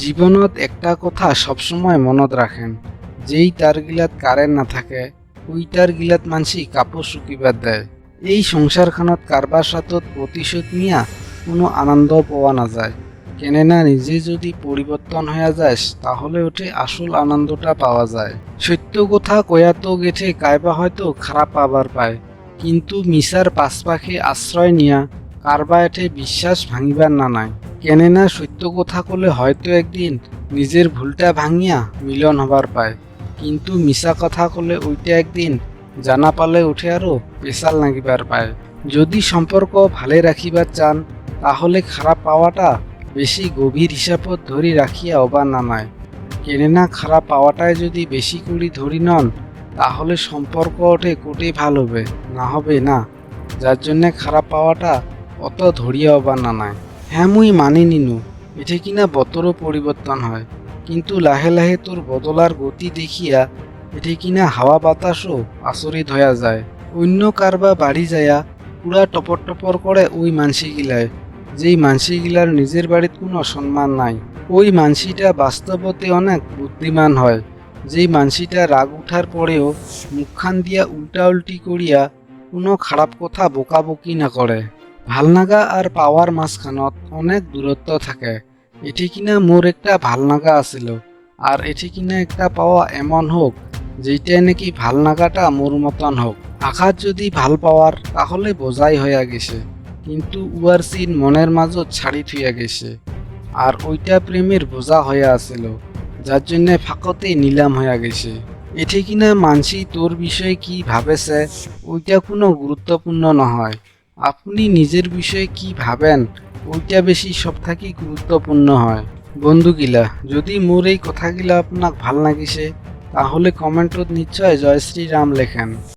জীবনত একটা কথা সবসময় মনত রাখেন, যেই তার গিলাত কারেন্ট না থাকে ওই তার গিলাত মানসি কাপড় শুকিবার দেয়। এই সংসারখানত কারবার সাথত প্রতিশোধ নিয়া কোনো আনন্দ পাওয়া না যায়। কেননা নিজে যদি পরিবর্তন হয়ে যায় তাহলে ওঠে আসল আনন্দটা পাওয়া যায়। সত্য কথা কয়া তো গেঠে কাইবা হয়তো খারাপ পাবার পায়, কিন্তু মিশার পাশপাখে আশ্রয় নিয়া কারবা এঠে বিশ্বাস ভাঙিবার না নাই। কেননা সত্য কথা কলে হয়তো একদিন নিজের ভুলটা ভাঙিয়া মিলন হবার পায়, কিন্তু মিশা কথা কলে ওইটা একদিন জানা পালে উঠে আরও পেশাল নাগিবার পায়। যদি সম্পর্ক ভালে রাখিবার চান তাহলে খারাপ পাওয়াটা বেশি গভীর হিসাবত ধরি রাখিয়া অবা নামায়। কেননা খারাপ পাওয়াটায় যদি বেশি করে ধরি নন তাহলে সম্পর্ক ওঠে কোটে ভাল হবে না হবে না, যার জন্যে খারাপ পাওয়াটা অত ধরিয়া অবা নানায়। হ্যাঁ মুই মানি নিনু এঠে কিনা বতরও পরিবর্তন হয়, কিন্তু লাহে লাহে তোর বদলার গতি দেখিয়া এঠে কিনা হাওয়া বাতাসও আচরিত হইয়া যায়। অন্য কারবা বাড়ি যায়া পুরা টপর টপর করে ওই মানসি গিলায়, যেই মানসি গিলার নিজের বাড়িত কোনো সম্মান নাই। ওই মানসিটা বাস্তবতে অনেক বুদ্ধিমান হয়, যেই মানসিটা রাগ উঠার পরেও মুখখান দিয়া উল্টা উল্টি করিয়া কোনো খারাপ কথা বকাবকি না করে। ভালনাগা আর পাওয়ার মাঝখানত অনেক দূরত্ব থাকে। এটি কিনা মোর একটা ভালনাগা আছিল, আর এটি কিনা একটা পাওয়া এমন হোক যেইটাই নাকি ভালনাগাটা মোর মতন হোক। আঘাত যদি ভাল পাওয়ার তাহলে বোঝাই হইয়া গেছে, কিন্তু উয়ার চিন মনের মাঝত ছাড়ি থুইয়া গেছে, আর ওইটা প্রেমের বোঝা হইয়া আছিল, যার জন্যে ফাঁকতে নিলাম হইয়া গেছে। এটি কিনা মানসি তোর বিষয়ে কি ভাবেছে ওইটা কোনো গুরুত্বপূর্ণ নহয়, আপনি নিজের বিষয়ে কি ভাবেন ওইটা বেশি সব থাকি গুরুত্বপূর্ণ হয়। বন্ধুগিলা, যদি মোর এই কথাগিলা আপনাক ভাল লাগিছে তাহলে কমেন্টত নিশ্চয় জয় শ্রীরাম লেখেন।